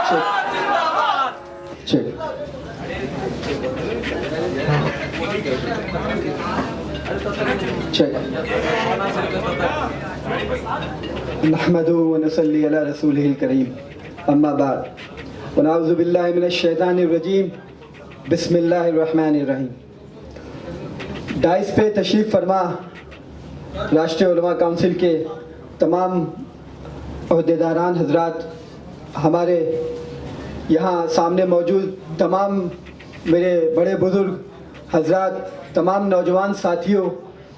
Check check नहमदुहु व नसल्ली अला रसूलिहिल करीम अम्मा बाद व नऊज़ु बिल्लाहि मिनश शैतानिर रजीम बिस्मिल्लाहिर रहमानिर रहीम। डाइस पे तशरीफ़ फरमा राष्ट्रीय उलमा काउंसिल के तमाम अहदेदारान हजरात, हमारे यहाँ सामने मौजूद तमाम मेरे बड़े बुज़ुर्ग हजरात, तमाम नौजवान साथियों,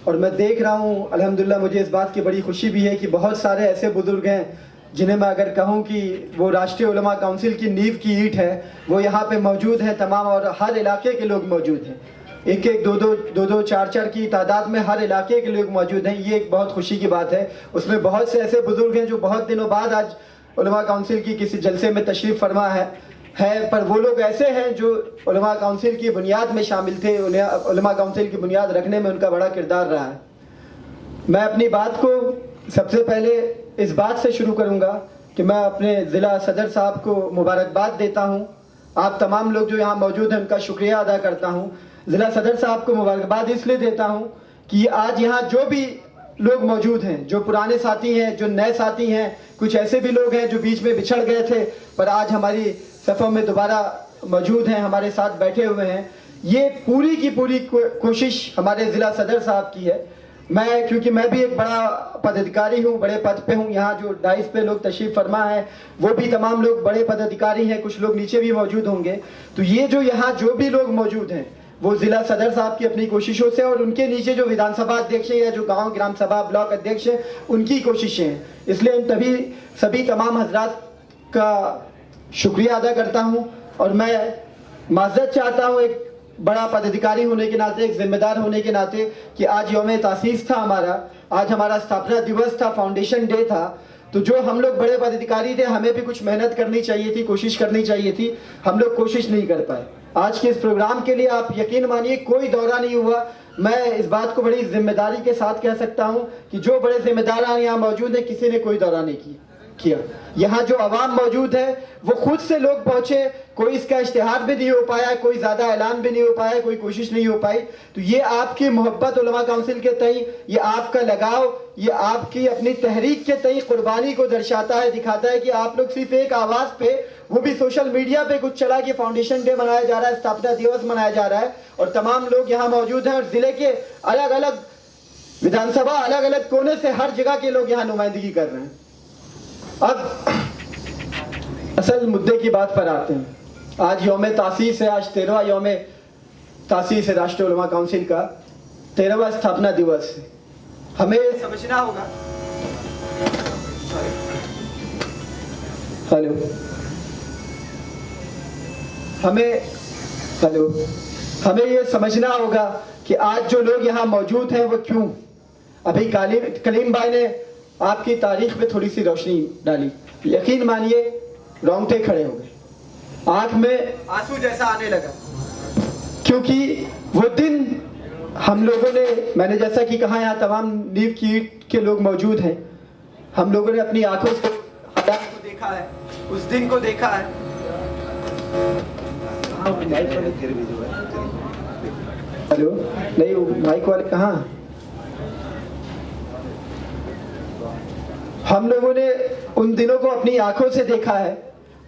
और मैं देख रहा हूँ अल्हम्दुलिल्लाह मुझे इस बात की बड़ी खुशी भी है कि बहुत सारे ऐसे बुज़ुर्ग हैं जिन्हें मैं अगर कहूँ कि वो राष्ट्रीय उलमा काउंसिल की नींव की ईंट है, वो यहाँ पे मौजूद हैं तमाम, और हर इलाके के लोग मौजूद हैं। एक एक दो चार की तादाद में हर इलाके के लोग मौजूद हैं। ये एक बहुत खुशी की बात है। उसमें बहुत से ऐसे बुज़ुर्ग हैं जो बहुत दिनों बाद आज उलमा काउंसिल की किसी जलसे में तशरीफ़ फरमा है, पर वो लोग ऐसे हैं जो उलमा काउंसिल की बुनियाद में शामिल थे। उलमा काउंसिल की बुनियाद रखने में उनका बड़ा किरदार रहा है। मैं अपनी बात को सबसे पहले इस बात से शुरू करूंगा कि मैं अपने ज़िला सदर साहब को मुबारकबाद देता हूं। आप तमाम लोग जो यहाँ मौजूद हैं उनका शुक्रिया अदा करता हूं। ज़िला सदर साहब को मुबारकबाद इसलिए देता हूं कि आज यहाँ जो भी लोग मौजूद हैं, जो पुराने साथी हैं, जो नए साथी हैं, कुछ ऐसे भी लोग हैं जो बीच में बिछड़ गए थे पर आज हमारी सफ़ों में दोबारा मौजूद हैं, हमारे साथ बैठे हुए हैं। ये पूरी की पूरी कोशिश हमारे ज़िला सदर साहब की है। क्योंकि मैं भी एक बड़ा पदाधिकारी हूँ, बड़े पद पे हूँ। यहाँ जो डाइस पे लोग तशरीफ़ फरमा है वो भी तमाम लोग बड़े पदाधिकारी हैं, कुछ लोग नीचे भी मौजूद होंगे। तो ये जो यहाँ जो भी लोग मौजूद हैं वो ज़िला सदर साहब की अपनी कोशिशों से, और उनके नीचे जो विधानसभा अध्यक्ष हैं या जो गांव ग्राम सभा ब्लॉक अध्यक्ष हैं उनकी कोशिशें हैं। इसलिए इन सभी तमाम हजरात का शुक्रिया अदा करता हूं, और मैं माज़रत चाहता हूं एक बड़ा पदाधिकारी होने के नाते, एक जिम्मेदार होने के नाते, कि आज यौम तासीस था हमारा, आज हमारा स्थापना दिवस था, फाउंडेशन डे था। तो जो हम लोग बड़े पदाधिकारी थे हमें भी कुछ मेहनत करनी चाहिए थी, कोशिश करनी चाहिए थी। हम लोग कोशिश नहीं कर पाए। आज के इस प्रोग्राम के लिए आप यकीन मानिए कोई दौरा नहीं हुआ। मैं इस बात को बड़ी जिम्मेदारी के साथ कह सकता हूं कि जो बड़े जिम्मेदार यहाँ मौजूद हैं किसी ने कोई दौरा नहीं किया। यहाँ जो आवाम मौजूद है वो खुद से लोग पहुंचे, कोई इसका इश्तिहार भी नहीं हो पाया, कोई ज्यादा ऐलान भी नहीं हो पाया, कोई कोशिश नहीं हो पाई। तो ये आपकी मोहब्बत उलमा काउंसिल के तई, ये आपका लगाव, ये आपकी अपनी तहरीक के तई कुर्बानी को दर्शाता है, दिखाता है कि आप लोग सिर्फ एक आवाज पे, वो भी सोशल मीडिया पे कुछ चला कि फाउंडेशन डे मनाया जा रहा है, स्थापना दिवस मनाया जा रहा है, और तमाम लोग यहाँ मौजूद हैं, और जिले के अलग अलग विधानसभा, अलग अलग कोने से हर जगह के लोग यहाँ नुमाइंदगी कर रहे हैं। अब असल मुद्दे की बात पर आते हैं। आज यौम तासीस है, आज 13वां यौम तासीस है राष्ट्रीय उलमा काउंसिल का, 13वां स्थापना दिवस है। हमें समझना होगा, हमें ये समझना होगा कि आज जो लोग यहाँ मौजूद हैं वो क्यों। अभी कलीम भाई ने आपकी तारीख पे थोड़ी सी रोशनी डाली, यकीन मानिए रोंगटे खड़े हो गए, आंख में आंसू जैसा आने लगा, क्योंकि वो दिन हम लोगों ने, मैंने जैसा कि कहा यहाँ तमाम नींव की ईंट के लोग मौजूद हैं, हम लोगों ने अपनी आंखों से हालात को देखा है, उस दिन को देखा है। हेलो, नहीं वो माइक वाले कहाँ? हम लोगों ने उन दिनों को अपनी आंखों से देखा है।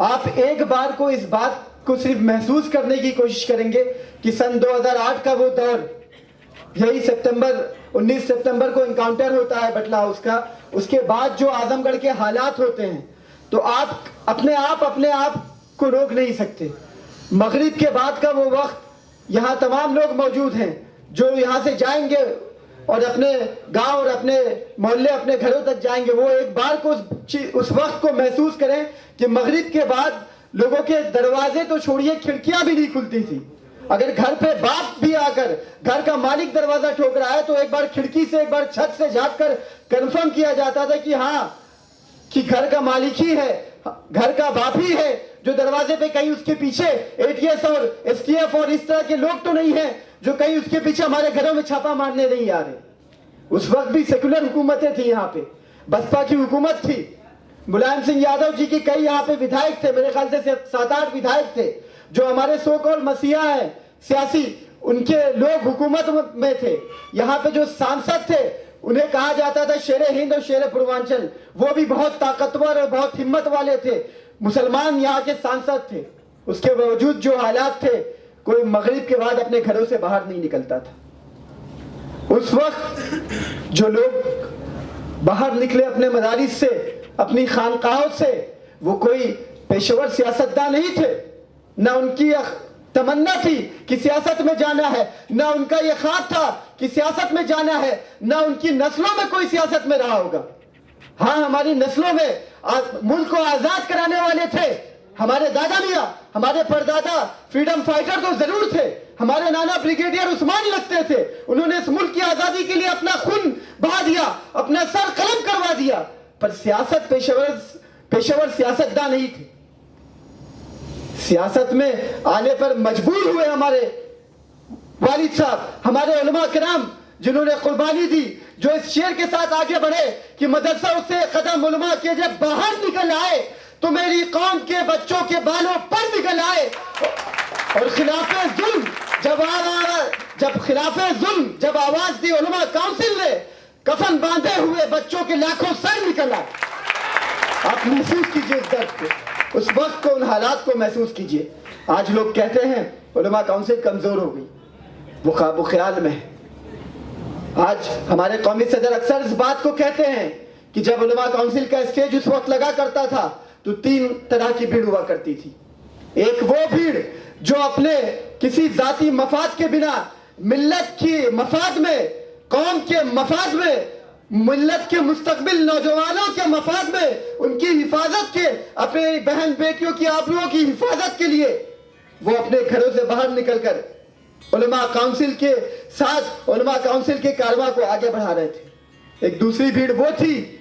आप एक बार को इस बात को सिर्फ महसूस करने की कोशिश करेंगे कि सन 2008 का वो दौर, यही 19 सितंबर को इनकाउंटर होता है बटला हाउस का, उसके बाद जो आजमगढ़ के हालात होते हैं, तो आप अपने आप को रोक नहीं सकते। मगरिब के बाद का वो वक्त, यहाँ तमाम लोग मौजूद हैं जो यहाँ से जाएंगे और अपने गांव और अपने मोहल्ले, अपने घरों तक जाएंगे। वो एक बार को उस वक्त को महसूस करें कि मगरिब के बाद लोगों के दरवाजे तो छोड़िए, खिड़कियां भी नहीं खुलती थी। अगर घर पे बाप भी आकर, घर का मालिक दरवाजा ठोक रहा है तो एक बार खिड़की से, एक बार छत से झांक कर कंफर्म किया जाता था कि हाँ, कि घर का मालिक ही है, घर का बाप ही है जो दरवाजे पे, कहीं उसके पीछे एटीएस और एसटीएफ और इस तरह के लोग तो नहीं है जो कहीं उसके पीछे हमारे घरों में छापा मारने नहीं आ रहे। उस वक्त भी सेकुलर हुकूमतें थी, यहाँ पे बसपा की हुकूमत थी, मुलायम सिंह यादव जी की कई यहाँ पे विधायक थे, मेरे ख्याल से 7-8 विधायक थे जो हमारे सो कॉल्ड मसीहा है सियासी, उनके लोग हुकूमत में थे। यहाँ पे जो सांसद थे उन्हें कहा जाता था शेरे हिंद और शेरे पूर्वांचल, वो भी बहुत ताकतवर और बहुत हिम्मत वाले थे, मुसलमान यहाँ के सांसद थे। उसके बावजूद जो हालात थे, कोई मगरिब के बाद अपने घरों से बाहर नहीं निकलता था। उस वक्त जो लोग बाहर निकले अपने मदारिस से, अपनी खानकाहों से, वो कोई पेशेवर सियासतदान नहीं थे, ना उनकी तमन्ना थी कि सियासत में जाना है, ना उनका यह ख्वाब था कि सियासत में जाना है, ना उनकी नस्लों में कोई सियासत में रहा होगा। हाँ, हमारी नस्लों में मुल्क को आजाद कराने वाले थे हमारे दादा मियाँ, हमारे परदादा फ्रीडम फाइटर तो जरूर थे, हमारे नाना ब्रिगेडियर उस्मान लगते थे, उन्होंने इस मुल्क की आजादी के लिए अपना खून बहा दिया, अपना सर कलम करवा दिया, पर सियासत पेशेवर सियासतदान नहीं थे। सियासत में आने पर मजबूर हुए हमारे वालिद साहब, हमारे उलमा किराम, जिन्होंने कुर्बानी दी, जो इस शेर के साथ आगे बढ़े कि मदरसा से कदम उलमा के जब बाहर निकल आए तो मेरी कौम के बच्चों के बालों पर निकल आए, और खिलाफे जुल्म जब आवाज दी उलमा काउंसिल ने, कफन बांधे हुए बच्चों के लाखों सर निकल आए। आप महसूस कीजिए इस दर्द को, उस वक्त को, उन हालात को महसूस कीजिए। आज लोग कहते हैं उलमा काउंसिल कमजोर हो गई, वो ख्वाब ख्याल में है। आज हमारे कौमी सदर अक्सर इस बात को कहते हैं कि जब उलमा काउंसिल का स्टेज उस वक्त लगा करता था तो 3 तरह की भीड़ हुआ करती थी। एक वो भीड़ जो अपने किसी जाती मफाद के बिना मिल्लत की मफाद में, कौम के मफाद में, मिल्लत के मुस्तकबिल नौजवानों के मफाद में, उनकी हिफाजत के, अपने बहन बेटियों की आबरूओं की हिफाजत के लिए वो अपने घरों से बाहर निकलकर उलमा काउंसिल के साथ उलमा काउंसिल के कारवा को आगे बढ़ा रहे थे। एक दूसरी भीड़ वो थी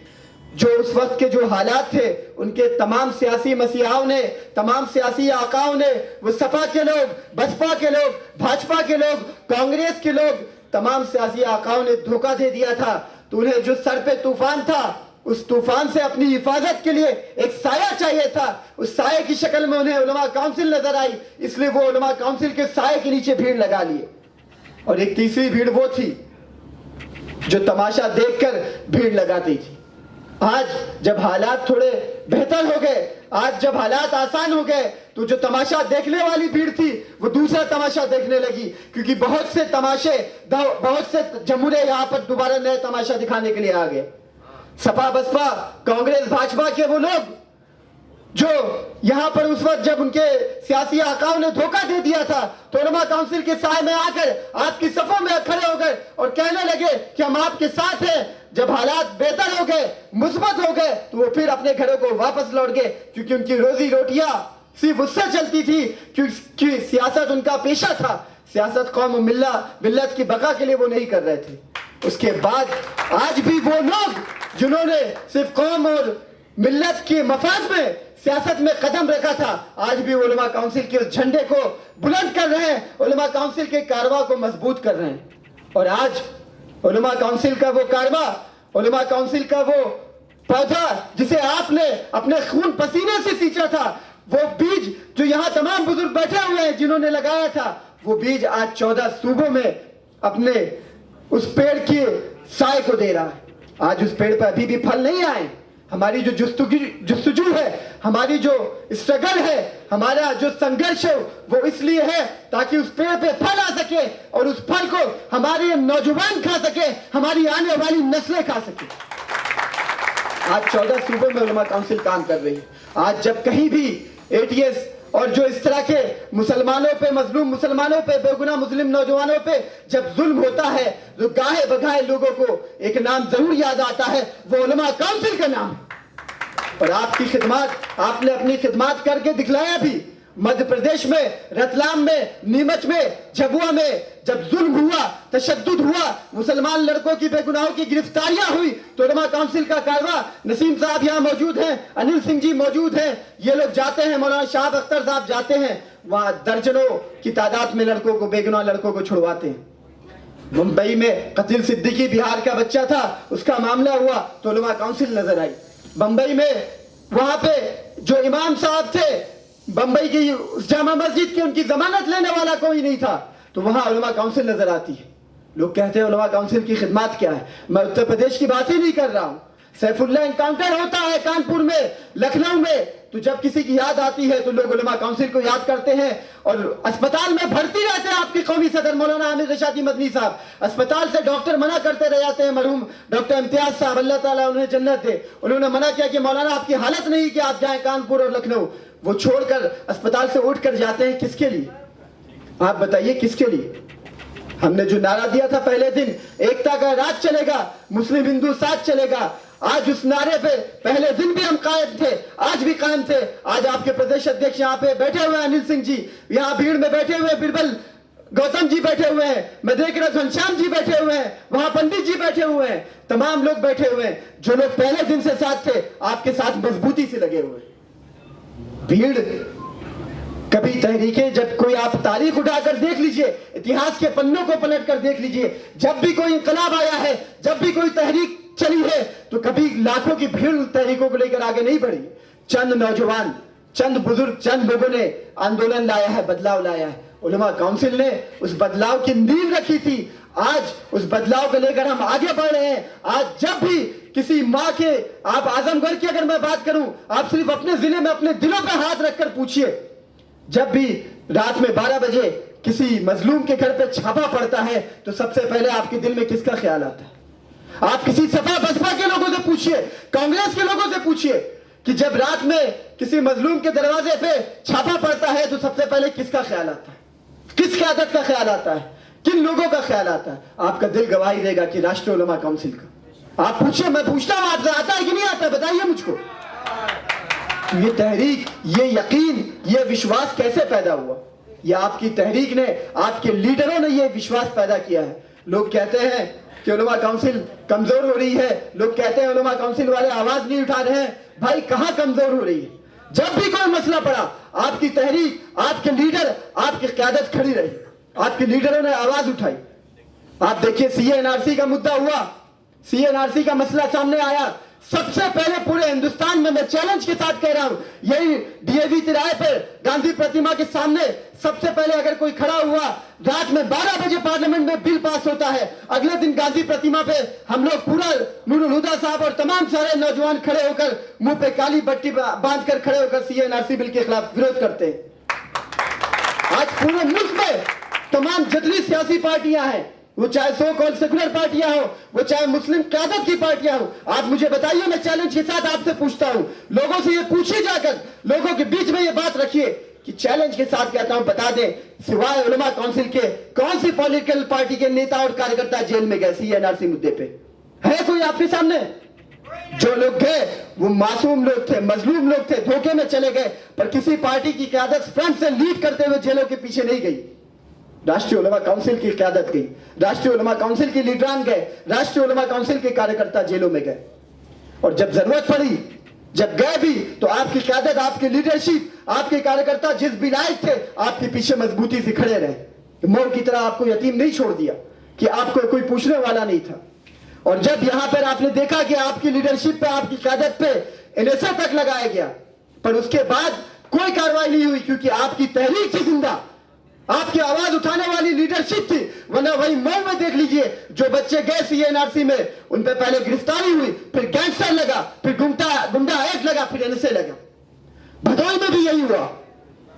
जो उस वक्त के जो हालात थे, उनके तमाम सियासी मसीहाओं ने, तमाम सियासी आकाओं ने, वो सपा के लोग, बसपा के लोग, भाजपा के लोग, कांग्रेस के लोग, तमाम सियासी आकाओं ने धोखा दे दिया था। तो उन्हें जो सर पे तूफान था, उस तूफान से अपनी हिफाजत के लिए एक साया चाहिए था। उस साये की शक्ल में उन्हें उलमा काउंसिल नजर आई, इसलिए वो उलमा काउंसिल के साये के नीचे भीड़ लगा लिए। और एक तीसरी भीड़ वो थी जो तमाशा देखकर भीड़ लगाती थी। आज जब हालात थोड़े बेहतर हो गए, आज जब हालात आसान हो गए, तो जो तमाशा देखने वाली भीड़ थी वो दूसरा तमाशा देखने लगी, क्योंकि बहुत से जमूरे यहाँ पर दोबारा नए तमाशा दिखाने के लिए आ गए। सपा, बसपा, कांग्रेस, भाजपा के वो लोग जो यहां पर उस वक्त जब उनके सियासी आकाओं ने धोखा दे दिया था, तो उलमा काउंसिल के साए में आकर आपकी सफों में खड़े हो गए और कहने लगे कि हम आपके साथ हैं। जब हालात बेहतर हो गए, मुस्बत हो गए, तो वो फिर अपने घरों को वापस लौट गए, क्योंकि उनकी रोजी रोटियां सिर्फ उससे चलती थी क्योंकि सियासत उनका पेशा था। सियासत कौम और मिल्लत की बका के लिए वो नहीं कर रहे थे। उसके बाद आज भी वो लोग जिन्होंने सिर्फ कौम और मिल्लत के मफाद में सियासत में कदम रखा था, आज भी उलमा काउंसिल के उस झंडे को बुलंद कर रहे हैं, उलमा काउंसिल के कारवा को मजबूत कर रहे हैं। और आज उलमा काउंसिल का वो कारवा, उलमा काउंसिल का वो पौधा जिसे आपने अपने खून पसीने से सींचा था, वो बीज जो यहाँ तमाम बुजुर्ग बैठे हुए हैं जिन्होंने लगाया था, वो बीज आज 14 सूबों में अपने उस पेड़ के साए को दे रहा है। आज उस पेड़ पर अभी भी फल नहीं आए। हमारी जो जुस्तजू है, हमारी जो स्ट्रगल है, हमारा जो संघर्ष है, वो इसलिए है ताकि उस पेड़ पे फल आ सके और उस फल को हमारे नौजवान खा सके, हमारी आने वाली नस्लें खा सके। आज 14 सूबों में उलमा काउंसिल काम कर रही है। आज जब कहीं भी एटीएस और जो इस तरह के मुसलमानों पे, मजलूम मुसलमानों पे, बेगुनाह मुस्लिम नौजवानों पे जब जुल्म होता है, तो गाहे बगाहे लोगों को एक नाम जरूर याद आता है, वो उलमा काउंसिल का नाम है। और आपकी खिदमत, आपने अपनी खिदमत करके दिखलाया भी। मध्य प्रदेश में, रतलाम में, नीमच में, झबुआ में जब जुल्म हुआ, तशद्दुद हुआ, मुसलमान लड़कों की बेगुनाहों की गिरफ्तारियां हुई, तो उलमा काउंसिल का कारवा, नसीम साहब यहाँ मौजूद हैं, अनिल सिंह जी मौजूद हैं, ये लोग जाते हैं, मौलाना शाह अख्तर साहब जाते हैं, वहां दर्जनों की तादाद में लड़कों को, बेगुनाह लड़कों को छुड़वाते हैं। मुंबई में कतिल सिद्दीकी बिहार का बच्चा था, उसका मामला हुआ तो उलमा काउंसिल नजर आई। बंबई में वहां पे जो इमाम साहब थे बंबई की उस जामा मस्जिद की, उनकी जमानत लेने वाला कोई नहीं था, तो वहां उलमा काउंसिल नजर आती है। लोग कहते हैं उलमा काउंसिल की खिदमत क्या है। मैं उत्तर प्रदेश की बात ही नहीं कर रहा हूं। सैफुल्लाह एनकाउंटर होता है कानपुर में, लखनऊ में, तो जब किसी की याद आती है तो लोग उलमा काउंसिल को याद करते हैं और अस्पताल में भर्ती रहते हैं। आपके कौमी सदर मौलाना आमिर रशादी मदनी साहब, अस्पताल से डॉक्टर मना करते रह जाते हैं। मरहूम डॉक्टर इम्तियाज साहब, अल्लाह ताला उन्हें जन्नत दे, उन्होंने मना किया कि मौलाना आपकी हालत नहीं कि आप जाएं कानपुर और लखनऊ। वो छोड़कर अस्पताल से उठ कर जाते हैं, किसके लिए? आप बताइए किसके लिए? हमने जो नारा दिया था पहले दिन, एकता का राज चलेगा, मुस्लिम हिंदू साथ चलेगा, आज उस नारे पे पहले दिन भी हम कायम थे, आज भी कायम थे। आज आपके प्रदेश अध्यक्ष यहाँ पे बैठे हुए हैं, अनिल सिंह जी, यहाँ भीड़ में बैठे हुए, बिरबल गौतम जी बैठे हुए हैं, मैं देख रहा हूं घनश्याम जी बैठे हुए हैं, वहां पंडित जी बैठे हुए हैं, तमाम लोग बैठे हुए हैं। जो लोग पहले दिन से साथ थे, आपके साथ मजबूती से लगे हुए। भीड़ कभी तहरीकें, जब कोई आप तारीख उठाकर देख लीजिए, इतिहास के पन्नों को पलट कर देख लीजिए, जब भी कोई इंकलाब आया है, जब भी कोई तहरीक चली है, तो कभी लाखों की भीड़ तहरीकों को लेकर आगे नहीं बढ़ी। चंद नौजवान, चंद बुजुर्ग, चंद लोगों ने आंदोलन लाया है, बदलाव लाया है। उलमा काउंसिल ने उस बदलाव की नींव रखी थी। आज उस बदलाव को लेकर हम आगे बढ़ रहे हैं। आज जब भी किसी माँ के, आप आजमगढ़ की अगर मैं बात करूं, आप सिर्फ अपने जिले में अपने दिलों पर हाथ रखकर पूछिए, जब भी रात में 12 बजे किसी मजलूम के घर पे छापा पड़ता है, तो सबसे पहले आपके दिल में किसका ख्याल आता है? आप किसी सपा बसपा के लोगों से पूछिए, कांग्रेस के लोगों से पूछिए कि जब रात में किसी मजलूम के दरवाजे पे छापा पड़ता है, तो सबसे पहले किसका ख्याल आता है? किस क़यादत का ख्याल आता है? किन लोगों का ख्याल आता है? आपका दिल गवाही देगा कि राष्ट्रीय उलमा काउंसिल का। आप पूछिए, मैं पूछता हूं आपसे, आता है कि नहीं आता है? बताइए मुझको। ये तहरीक, ये यकीन, ये विश्वास कैसे पैदा हुआ? ये आपकी तहरीक ने, आपके लीडरों ने ये विश्वास पैदा किया है। लोग कहते हैं कि उलमा काउंसिल कमजोर हो रही है, लोग कहते हैं उलमा काउंसिल वाले आवाज नहीं उठा रहे हैं। भाई कहां कमजोर हो रही है? जब भी कोई मसला पड़ा, आपकी तहरीक, आपके लीडर, आपकी क़यादत खड़ी रही, आपके लीडरों ने आवाज उठाई। आप देखिए, सीएनआरसी का मुद्दा हुआ, सीएनआरसी का मसला सामने आया, सबसे पहले पूरे हिंदुस्तान में, मैं चैलेंज के साथ कह रहा हूं, यही डीएवी तिराहे पर गांधी प्रतिमा के सामने सबसे पहले अगर कोई खड़ा हुआ, रात में 12 बजे पार्लियामेंट में बिल पास होता है, अगले दिन गांधी प्रतिमा पे हम लोग पूरा नूरुल हुदा साहब और तमाम सारे नौजवान खड़े होकर, मुंह पे काली पट्टी बांध कर खड़े होकर सीएनआरसी बिल के खिलाफ विरोध करते हैं। आज पूरे मुल्क में तमाम जितनी सियासी पार्टियां हैं, वो चाहे सो कॉल सेकुलर पार्टियां हो, वो चाहे मुस्लिम क़यादत की पार्टियां हो, आप मुझे बताइए, मैं चैलेंज के साथ आपसे पूछता हूं, लोगों से ये पूछिए जाकर, लोगों के बीच में ये बात रखिए कि चैलेंज के साथ कहता हूं, बता दें, सिवाय उलमा काउंसिल के कौन सी पॉलिटिकल पार्टी के नेता और कार्यकर्ता जेल में गए सीएनआरसी मुद्दे पे? है कोई आपके सामने? जो लोग गए वो मासूम लोग थे, मजलूम लोग थे, धोखे में चले गए, पर किसी पार्टी की क़यादत फ्रंट से लीड करते हुए जेलों के पीछे नहीं गई। राष्ट्रीय उलमा काउंसिल की क़यादत गई, राष्ट्रीय उलमा काउंसिल के लीडरान गए, राष्ट्रीय उलमा काउंसिल के कार्यकर्ता जेलों में गए, और जब जरूरत पड़ी, जब गए भी, तो आपकी क़यादत, आपकी लीडरशिप, आपके कार्यकर्ता जिस भी लायक थे, आपके पीछे मजबूती से खड़े रहे। मोर की तरह आपको यतीम नहीं छोड़ दिया कि आपको कोई पूछने वाला नहीं था। और जब यहां पर आपने देखा कि आपकी लीडरशिप पे, आपकी क़यादत पे एनएसए तक लगाया गया, पर उसके बाद कोई कार्रवाई नहीं हुई, क्योंकि आपकी तहरीक थी जिंदा, आपकी आवाज उठाने वाली लीडरशिप थी। वरना वही मऊ में देख लीजिए, जो बच्चे गए सीएनआरसी में, उन पे पहले गिरफ्तारी हुई, फिर गैंगस्टर लगा, फिर गुंडा एक्ट लगा, फिर एनएसए लगा। भदोई में भी यही हुआ,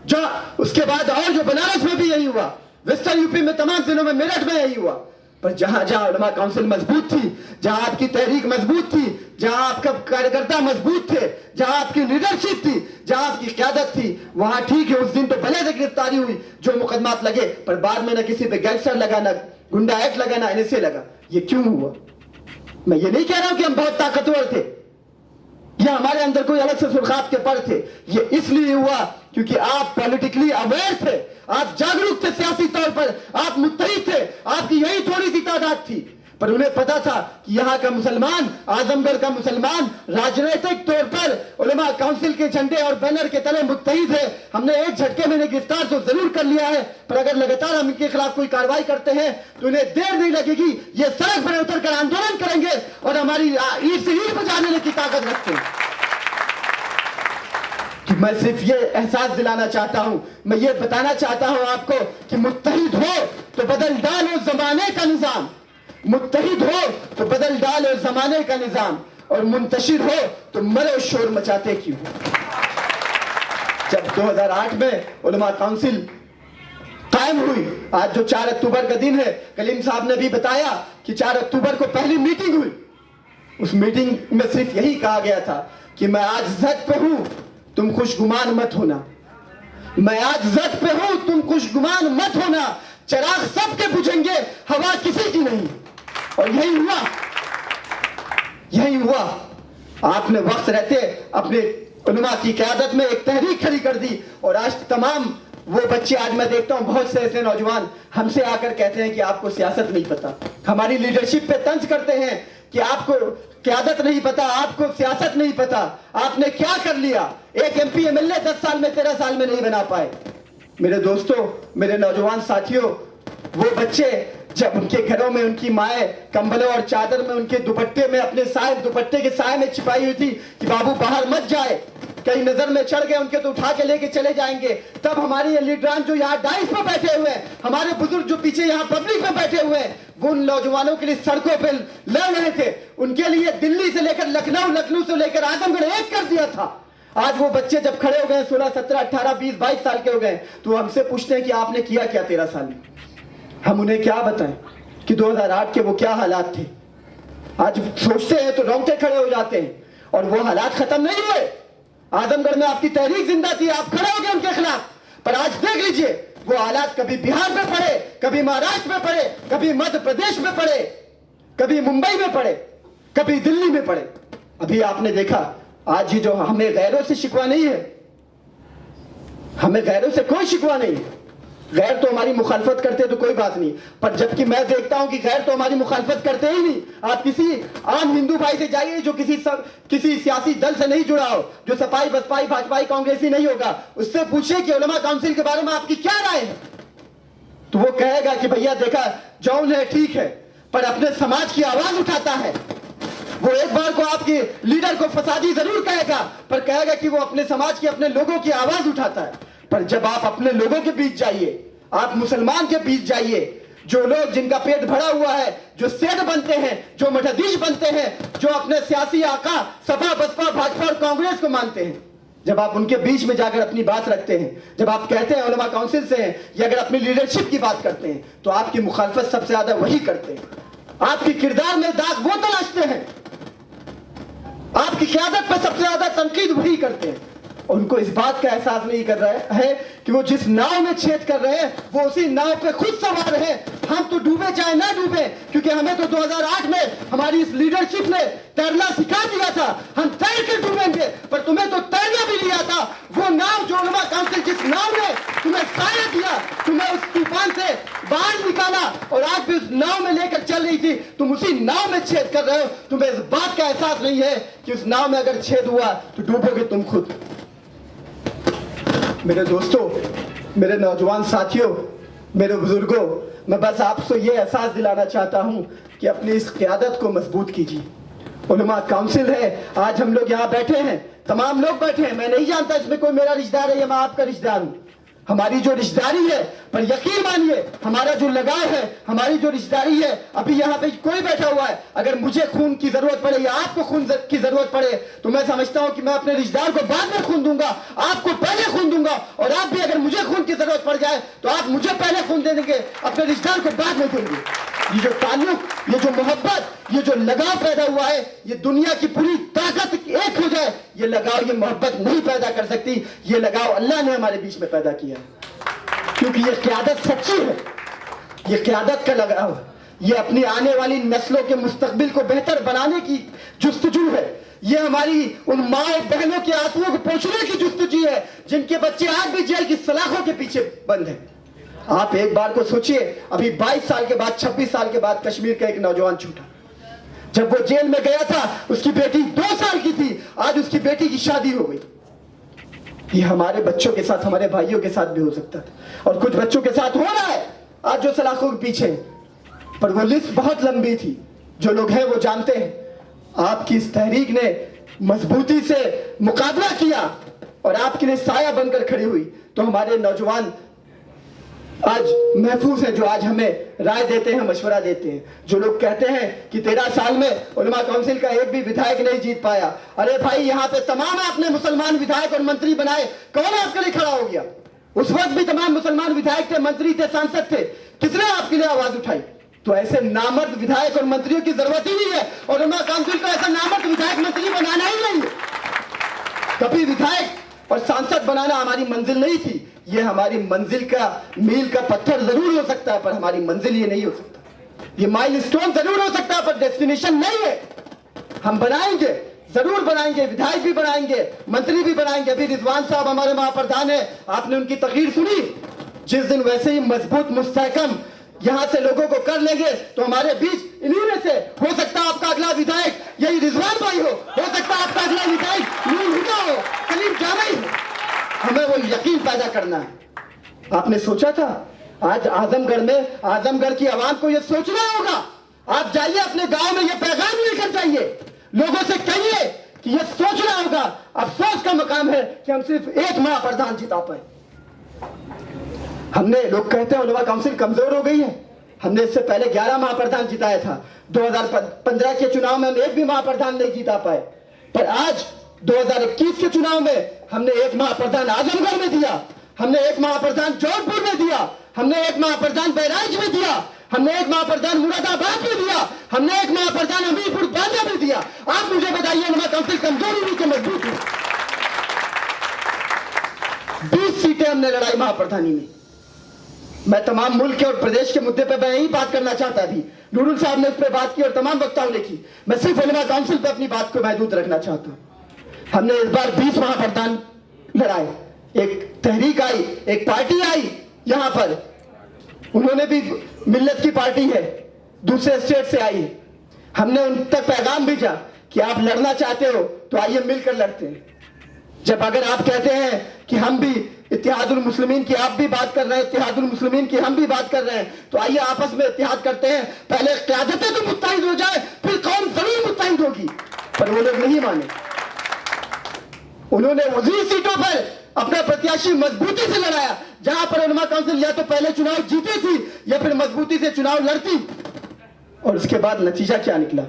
जो उसके बाद और जो बनारस में भी यही हुआ, वेस्टर्न यूपी में तमाम जिलों में, मेरठ में यही हुआ। पर जहां जहां उलमा काउंसिल मजबूत थी, जहां आपकी तहरीक मजबूत थी, जहां आपका कार्यकर्ता मजबूत थे, जहां आपकी लीडरशिप थी, जहां आपकी क़यादत थी, वहां ठीक है, उस दिन तो भले से गिरफ्तारी हुई, जो मुकदमात लगे, पर बाद में न किसी पे गैंगस्टर लगा, न गुंडा एक्ट लगा, न एनएसए लगा। ये क्यों हुआ? मैं ये नहीं कह रहा हूं कि हम बहुत ताकतवर थे या हमारे अंदर कोई अलग से सुर्खात के पर थे। ये इसलिए हुआ क्योंकि आप पॉलिटिकली अवेयर थे, आप जागरूक थे, सियासी तौर पर आप मुत्तहिद थे, आपकी यही थोड़ी सी तादाद थी, पर उन्हें पता था कि यहाँ का मुसलमान, आजमगढ़ का मुसलमान राजनीतिक तौर पर उलमा काउंसिल के झंडे और बैनर के तले मुत्तहिद है। हमने एक झटके में गिरफ्तार तो जरूर कर लिया है, पर अगर लगातार हम इनके खिलाफ कोई कार्रवाई करते हैं तो इन्हें देर नहीं लगेगी, ये सड़क पर उतर कर आंदोलन करेंगे और हमारी ईट से ईट बजा लेने की ताकत रखते हैं। मैं सिर्फ ये एहसास दिलाना चाहता हूं, मैं ये बताना चाहता हूं आपको कि मुत्तहिद हो तो बदल डालो जमाने का निजाम, मुत्तहिद हो तो बदल डालो जमाने का निजाम, और मुंतशिर हो तो मरो शोर मचाते क्यों। जब 2008 में उलमा काउंसिल कायम हुई, आज जो 4 अक्टूबर का दिन है, कलीम साहब ने भी बताया कि 4 अक्टूबर को पहली मीटिंग हुई। उस मीटिंग में सिर्फ यही कहा गया था कि मैं आज जद पे हूं, तुम खुशगुमान मत होना, मैं आज जद पे हूं, तुम खुशगुमान मत होना, चिराग सबके बुझेंगे, हवा किसी की नहीं। और यही हुआ, यही हुआ। आपने वक्त रहते अपने उलमा की क़यादत में एक तहरीक खड़ी कर दी, और आज तमाम वो बच्चे, आज मैं देखता हूं बहुत से ऐसे नौजवान हमसे आकर कहते हैं कि आपको सियासत नहीं पता, हमारी लीडरशिप पे तंज करते हैं कि आपको क़यादत नहीं पता, आपको सियासत नहीं पता, आपने क्या कर लिया, एक MP MLA 10 साल में 13 साल में नहीं बना पाए। मेरे दोस्तों, मेरे नौजवान साथियों, वो बच्चे जब उनके घरों में उनकी माएँ कंबलों और चादर में उनके दुपट्टे में, अपने साए दुपट्टे के साए में छिपाई हुई थी कि बाबू बाहर मत जाए, कहीं नजर में चढ़ गए उनके तो उठा के लेके चले जाएंगे, तब हमारे ये लीडरान जो यहाँ डाइस पे बैठे हुए हैं, हमारे बुजुर्ग जो पीछे यहाँ पब्लिक में बैठे हुए हैं, वो उन नौजवानों के लिए सड़कों पे लड़ रहे थे, उनके लिए दिल्ली से लेकर लखनऊ, लखनऊ से लेकर आजमगढ़ एक कर दिया था। आज वो बच्चे जब खड़े हो गए 16, 17, 18, 20, 22 साल के हो गए, तो हमसे पूछते हैं कि आपने किया क्या 13 साल में। हम उन्हें क्या बताएं कि 2008 के वो क्या हालात थे। आज सोचते हैं तो रोंगटे खड़े हो जाते हैं, और वो हालात खत्म नहीं हुए। आजमगढ़ में आपकी तहरीक जिंदा थी, आप खड़े हो गए उनके खिलाफ, पर आज देख लीजिए वो हालात कभी बिहार में पड़े, कभी महाराष्ट्र में पड़े, कभी मध्य प्रदेश में पड़े, कभी मुंबई में पड़े, कभी दिल्ली में पड़े। अभी आपने देखा, आज ये जो हमें गैरों से शिकवा नहीं है, हमें गैरों से कोई शिकवा नहीं है। गैर तो हमारी मुखालफत करते तो कोई बात नहीं, पर जबकि मैं देखता हूं कि गैर तो हमारी मुखालफत करते ही नहीं। आप किसी आम हिंदू भाई से जाइए जो किसी सियासी दल से नहीं जुड़ा हो, जो सपाई बसपाई भाजपाई कांग्रेसी नहीं होगा, उससे पूछे कि उलमा काउंसिल के बारे में आपकी क्या राय है, तो वो कहेगा कि भैया देखा जौन है ठीक है, पर अपने समाज की आवाज उठाता है। वो एक बार को आपके लीडर को फसादी जरूर कहेगा, पर कहेगा कि वो अपने समाज की, अपने लोगों की आवाज उठाता है। पर जब आप अपने लोगों के बीच जाइए, आप मुसलमान के बीच जाइए, जो लोग जिनका पेट भरा हुआ है, जो सेठ बनते हैं, जो मठाधीश बनते हैं, जो अपने सियासी आका सपा बसपा भाजपा और कांग्रेस को मानते हैं, जब आप उनके बीच में जाकर अपनी बात रखते हैं, जब आप कहते हैं उलमा काउंसिल से हैं, या अगर अपनी लीडरशिप की बात करते हैं, तो आपकी मुखालफत सबसे ज्यादा वही करते हैं। आपकी किरदार में दाग वो तलाशते हैं, आपकी क़यादत पर सबसे ज्यादा तनकीद वही करते हैं। उनको इस बात का एहसास नहीं कर रहा है कि वो जिस नाव में छेद कर रहे हैं, वो उसी नाव पे खुद सवार है। हम तो डूबे चाहे ना डूबे, क्योंकि हमें तो 2008 में हमारी इस लीडरशिप ने तैरना सिखा दिया था, हम तैर के डूबेंगे। पर तुम्हें तो तैरना भी लिया था। वो नाव जो उलमा काउंसिल, जिस नाव ने तुम्हें साया दिया, तुम्हें उस तूफान से बाहर निकाला, और आज भी उस नाव में लेकर चल रही थी, तुम उसी नाव में छेद कर रहे हो। तुम्हें इस बात का एहसास नहीं है कि उस नाव में अगर छेद हुआ तो डूबोगे तुम खुद। मेरे दोस्तों, मेरे नौजवान साथियों, मेरे बुजुर्गों, मैं बस आपसे ये एहसास दिलाना चाहता हूं कि अपनी इस क़यादत को मजबूत कीजिए। उलमा काउंसिल है, आज हम लोग यहाँ बैठे हैं, तमाम लोग बैठे हैं, मैं नहीं जानता इसमें कोई मेरा रिश्तेदार है या मैं आपका रिश्तेदार हूं। हमारी जो रिश्तेदारी है, पर यकीन मानिए हमारा जो लगाव है, हमारी जो रिश्तेदारी है, अभी यहाँ पे कोई बैठा हुआ है, अगर मुझे खून की जरूरत पड़े या आपको खून की जरूरत पड़े, तो मैं समझता हूं कि मैं अपने रिश्तेदार को बाद में खून दूंगा, आपको पहले खून दूंगा। और आप भी अगर मुझे खून की जरूरत पड़ जाए तो आप मुझे पहले खून दे देंगे, अपने रिश्तेदार को बाद में देंगे। ये जो ताल्लुक, ये जो मोहब्बत, ये जो लगाव पैदा हुआ है, ये दुनिया की पूरी ताकत एक हो जाए, ये लगाव, ये मोहब्बत नहीं पैदा कर सकती। ये लगाव अल्लाह ने हमारे बीच में पैदा किया है, क्योंकि ये क़यादत सच्ची है, ये क़यादत का लगाव है, ये अपनी आने वाली नस्लों के मुस्तकबिल को बेहतर बनाने की जुस्तजू है। ये हमारी उन माँ बहनों के आंसुओं को पोंछने की जुस्तजू है जिनके बच्चे आज भी जेल की सलाखों के पीछे बंद हैं। आप एक बार को सोचिए, अभी 22 साल के बाद, 26 साल के बाद कश्मीर का एक नौजवान छूटा। जब वो जेल में गया था, उसकी बेटी 2 साल की थी, आज उसकी बेटी की शादी हो गई। ये हमारे बच्चों के साथ, हमारे भाइयों के साथ भी हो सकता था, और कुछ बच्चों के साथ हो रहा है आज जो सलाखों के पीछे। पर वो लिस्ट बहुत लंबी थी, जो लोग हैं वो जानते हैं। आपकी इस तहरीक ने मजबूती से मुकाबला किया, और आपके लिए साया बनकर खड़ी हुई, तो हमारे नौजवान आज महफूज है, जो आज हमें राय देते हैं, मशवरा देते हैं। जो लोग कहते हैं कि 13 साल में उलमा काउंसिल का एक भी विधायक नहीं जीत पाया, अरे भाई यहाँ पे तमाम आपने मुसलमान विधायक और मंत्री बनाए, कौन आपके लिए खड़ा हो गया? उस वक्त भी तमाम मुसलमान विधायक थे, मंत्री थे, सांसद थे, किसने आपके लिए आवाज उठाई? तो ऐसे नामर्द विधायक और मंत्रियों की जरूरत ही नहीं है, और उलमा काउंसिल को ऐसा नामर्द विधायक मंत्री बनाना ही नहीं है। कभी विधायक और सांसद बनाना हमारी मंजिल नहीं थी। ये हमारी मंजिल का मील का पत्थर जरूर हो सकता है, पर हमारी मंजिल ये नहीं हो सकता। ये माइलस्टोन जरूर हो सकता है, पर डेस्टिनेशन नहीं है। हम बनाएंगे, जरूर बनाएंगे, विधायक भी बनाएंगे, मंत्री भी बनाएंगे। अभी रिजवान साहब हमारे महाप्रधान है, आपने उनकी तकरीर सुनी। जिस दिन वैसे ही मजबूत मुस्तहकम यहां से लोगों को कर लेंगे, तो हमारे बीच इन्हीं में से हो सकता है आपका अगला विधायक यही रिजवान भाई हो सकता है आपका अगला विधायक नूर हुदा हो, कलीम जामई हो। हमें वो यकीन पैदा करना है। आपने सोचा था आज आजमगढ़ में, आजमगढ़ की आवाम को ये सोचना होगा। आप जाइए अपने गांव में, ये पैगाम लेकर जाइए, लोगों से कहिए कि ये सोचना होगा। अफसोस का मकाम है कि हम सिर्फ एक महाप्रधान जिता पाए। हमने, लोग कहते हैं उलमा काउंसिल कमजोर हो गई है, हमने इससे पहले 11 महाप्रधान जिताया था। 2015 के चुनाव में हम एक भी महाप्रधान नहीं जिता पाए, पर आज 2021 के चुनाव में हमने एक महाप्रधान आजमगढ़ में दिया, हमने एक महाप्रधान जौनपुर में दिया, हमने एक महाप्रधान बहराइच में दिया, हमने एक महाप्रधान मुरादाबाद में दिया, हमने एक महाप्रधान हमीरपुर बांदा में दिया। आप मुझे बताइए उलमा काउंसिल कमजोर हुई कि मजबूत हुई? 20 सीटें हमने लड़ाई महाप्रधानी में। मैं तमाम मुल्क के और प्रदेश के मुद्दे पर मैं यही बात करना चाहता थी। नूरुल साहब ने उस पर बात की और तमाम वक्ताओं ने की। मैं सिर्फ उलमा काउंसिल पर अपनी बात को महदूद रखना चाहता हूं। हमने इस बार 20 महाप्रधान लड़ाए। एक तहरीक आई, एक पार्टी आई यहां पर, उन्होंने भी मिल्लत की पार्टी है, दूसरे स्टेट से आई है। हमने उन तक पैगाम भेजा कि आप लड़ना चाहते हो तो आइए मिलकर लड़ते हैं। जब अगर आप कहते हैं कि हम भी इत्तेहादुल मुस्लिमीन की आप भी बात कर रहे हैं, इत्तेहादुल मुस्लिमीन की हम भी बात कर रहे हैं, तो आइए आपस में इत्तेहाद करते हैं। पहले क़यादतें तो मुत्तहिद हो जाए, फिर कौम जरूर मुत्तहिद होगी। पर वो लोग नहीं माने। उन्होंने वजीर सीटों पर अपना प्रत्याशी मजबूती से लड़ाया, जहां पर उलमा काउंसिल या तो पहले चुनाव जीती थी या फिर मजबूती से चुनाव लड़ती। और उसके बाद नतीजा क्या निकला?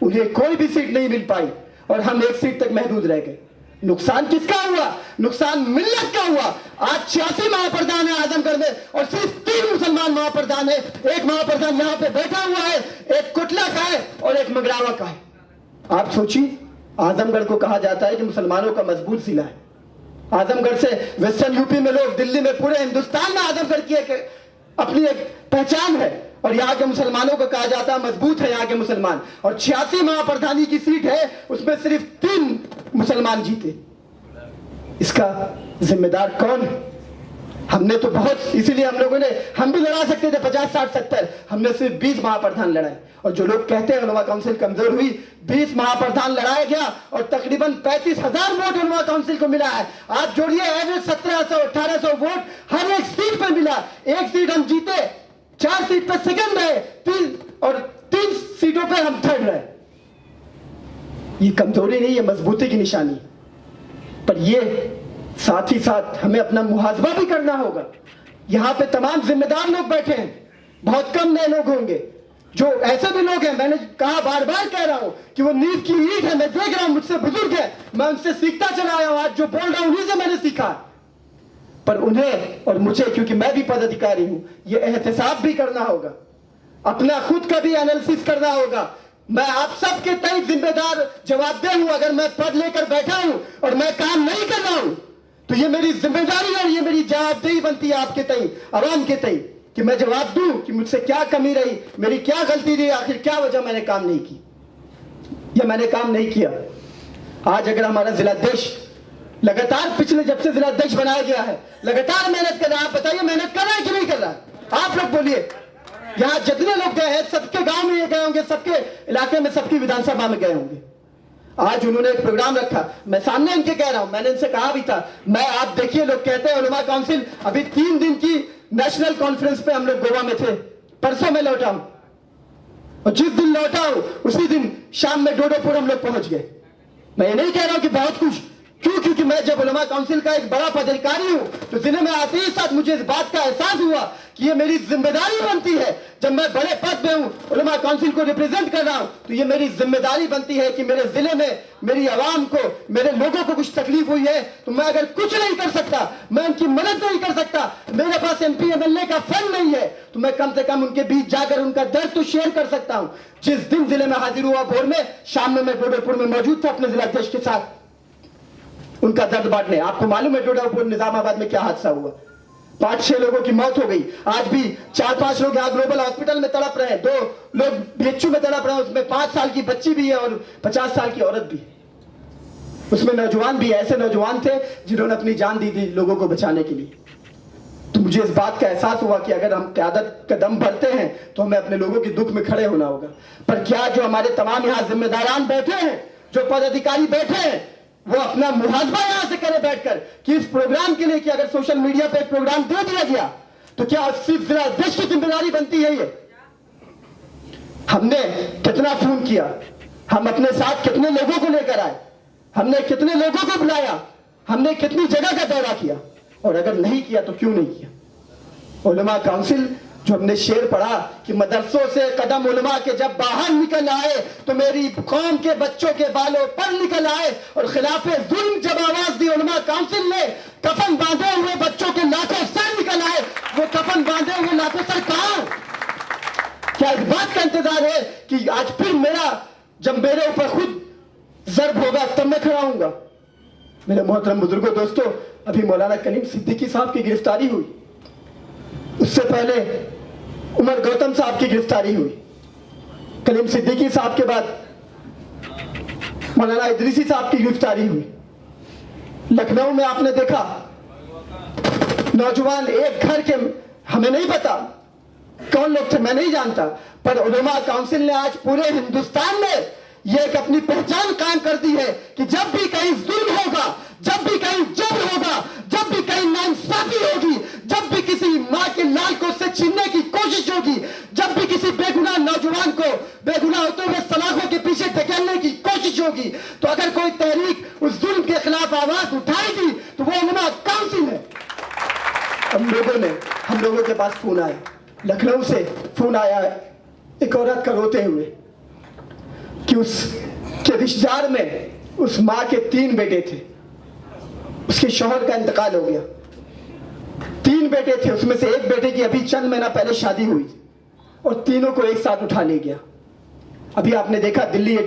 उन्हें कोई भी सीट नहीं मिल पाई और हम एक सीट तक महदूद रह गए। नुकसान किसका हुआ? नुकसान मिल्लत का हुआ। आज 86 महाप्रधान है आजमगढ़ में और सिर्फ 3 मुसलमान महाप्रधान है। एक महाप्रधान यहां पे बैठा हुआ है, एक कुटला का है और एक मगरावा का है। आप सोचिए, आजमगढ़ को कहा जाता है कि मुसलमानों का मजबूत जिला है। आजमगढ़ से वेस्टर्न यूपी में लोग, दिल्ली में, पूरे हिंदुस्तान में आजमगढ़ की अपनी एक पहचान है और यहाँ के मुसलमानों को कहा जाता है मजबूत है यहाँ के मुसलमान। और 86 महाप्रधानी की सीट है, उसमें सिर्फ 3 मुसलमान जीते। इसका जिम्मेदार कौन है? हमने तो बहुत, इसीलिए हम भी लड़ा सकते थे 50, 60, 70, हमने सिर्फ 20 महाप्रधान लड़ाए। और जो लोग कहते हैं उलमा काउंसिल कमजोर हुई, 20 महाप्रधान लड़ाया गया और तकरीबन 35,000 वोट उलमा काउंसिल को मिला है। आप जोड़िए, एवरेज 1700, 1800 वोट हर एक सीट पर मिला। एक सीट हम जीते, 4 सीट पर सेकंड रहे, 3 सीटों पर हम थर्ड रहे। ये कमजोरी नहीं, ये मजबूती की निशानी। पर ये साथ ही साथ हमें अपना मुहासबा भी करना होगा। यहां पे तमाम जिम्मेदार लोग बैठे हैं, बहुत कम नए लोग होंगे। जो ऐसे भी लोग हैं, मैंने कहा, बार बार कह रहा हूं कि वो नींव की ईंट है। मैं देख रहा हूं, मुझसे बुजुर्ग है, मैं उनसे सीखता चला आया हूं। आज जो बोल रहा हूं उन्हीं से मैंने सीखा। पर उन्हें और मुझे, क्योंकि मैं भी पदाधिकारी हूं, ये एहतसाब भी करना होगा, अपना खुद का भी एनालिसिस करना होगा। मैं आप सबके तय जिम्मेदार, जवाबदेह हूं। अगर मैं पद लेकर बैठा हूं और मैं काम नहीं कर रहा हूं, तो ये मेरी जिम्मेदारी और ये मेरी जवाबदेही बनती है आपके तय, आवाम के तय, कि मैं जवाब दूं कि मुझसे क्या कमी रही, मेरी क्या गलती रही, आखिर क्या वजह मैंने काम नहीं की या मैंने काम नहीं किया। आज अगर हमारा जिलाध्यक्ष लगातार, पिछले जब से जिलाध्यक्ष बनाया गया है, लगातार मेहनत कर रहा है, आप बताइए मेहनत कर रहा है कि नहीं कर रहा है? आप लोग बोलिए। यहाँ जितने लोग गए हैं, सबके गांव में ये गए होंगे, सबके इलाके में, सबकी विधानसभा में गए होंगे। आज उन्होंने एक प्रोग्राम रखा, मैं सामने इनके कह रहा हूं, मैंने इनसे कहा भी था, मैं, आप देखिए, लोग कहते हैं उलमा काउंसिल, अभी 3 दिन की नेशनल कॉन्फ्रेंस पे हम लोग गोवा में थे, परसों में लौटा हूं, और जिस दिन लौटा हूं उसी दिन शाम में डोडोपुर हम लोग पहुंच गए। मैं ये नहीं कह रहा हूं कि बहुत कुछ क्यों? क्योंकि मैं जब उलमा काउंसिल का एक बड़ा पदाधिकारी हूं तो जिले में आते ही साथ मुझे इस बात का एहसास हुआ कि ये मेरी जिम्मेदारी बनती है। जब मैं बड़े पद पे हूं, उलमा काउंसिल को रिप्रेजेंट कर रहा हूं, तो ये मेरी जिम्मेदारी बनती है कि मेरे जिले में मेरी आवाम को, मेरे लोगों को कुछ तकलीफ हुई है तो मैं अगर कुछ नहीं कर सकता, मैं उनकी मदद नहीं कर सकता, मेरे पास MP MLA का फंड नहीं है, तो मैं कम से कम उनके बीच जाकर उनका दर्द तो शेयर कर सकता हूं। जिस दिन जिले में हाजिर हुआ भोर में, शाम में मैं डोडापुर में मौजूद था अपने जिलाध्यक्ष के साथ उनका दर्द बांटने। आपको मालूम है डोडापुर निजामाबाद में क्या हादसा हुआ? 5-6 लोगों की मौत हो गई। आज भी 4-5 लोग यहाँ ग्लोबल हॉस्पिटल में तड़प रहे हैं, 2 लोग BHU में तड़प रहे हैं, उसमें 5 साल की बच्ची भी है और 50 साल की औरत भी है। उसमें नौजवान भी, ऐसे नौजवान थे जिन्होंने अपनी जान दी थी लोगों को बचाने के लिए। तो मुझे इस बात का एहसास हुआ कि अगर हम क़यादत कदम भरते हैं तो हमें अपने लोगों के दुख में खड़े होना होगा। पर क्या जो हमारे तमाम यहाँ जिम्मेदारान बैठे हैं, जो पदाधिकारी बैठे हैं, वो अपना मुहासबा यहां से करे बैठकर कि इस प्रोग्राम के लिए कि अगर सोशल मीडिया पे एक प्रोग्राम दे दिया गया तो क्या सिर्फ जिला अध्यक्ष की जिम्मेदारी बनती है? ये हमने कितना फोन किया, हम अपने साथ कितने लोगों को लेकर आए, हमने कितने लोगों को बुलाया, हमने कितनी जगह का दौरा किया, और अगर नहीं किया तो क्यों नहीं किया? उलमा काउंसिल जो हमने शेर पढ़ा कि मदरसों से कदम उलमा के जब बाहर निकल आए तो मेरी कौम के बच्चों के बालों पर निकल आए, और खिलाफे जुल्म जब आवाज दी उलमा काउंसिल ने, कफन बांधे हुए बच्चों के लाखों सर निकल आए। वो कफन बांधे हुए लाखों सर कहां? क्या इस बात का इंतजार है कि आज फिर जब मेरे ऊपर खुद जर्ब होगा तब मैं खड़ा हूंगा? मेरे मोहतरम बुजुर्गों, दोस्तों, अभी मौलाना कलीम सिद्दीकी साहब की गिरफ्तारी हुई, उससे पहले उमर गौतम साहब की गिरफ्तारी हुई, कलीम सिद्दीकी साहब के बाद मौलाना इदरीसी साहब की गिरफ्तारी हुई। लखनऊ में आपने देखा नौजवान एक घर के, हमें नहीं पता कौन लोग थे, मैं नहीं जानता, पर उलमा काउंसिल ने आज पूरे हिंदुस्तान में यह एक अपनी पहचान कायम कर दी है कि जब भी कहीं जुल्म होगा, जब भी कहीं जबर होगा, जब भी कहीं नाइंसाफी होगी, जब भी किसी मां के लाल को उससे छीनने की कोशिश होगी, जब भी किसी बेगुनाह नौजवान को बेगुनाह होते हुए सलाखों के पीछे धकेलने की कोशिश होगी, तो अगर कोई तहरीक उस जुल्म के खिलाफ आवाज उठाएगी तो वो उलमा काउंसिल है। हम लोगों के पास फोन आया, लखनऊ से फोन आया एक औरत का रोते हुए कि उसके रिश्तेदार में उस मां के 3 बेटे थे, उसके शौहर का इंतकाल हो गया। 3 बेटे थे, उसमें से एक बेटे की अभी चंद महीना पहले शादी हुई और तीनों को एक साथ उठा ले गया। अभी आपने देखा दिल्ली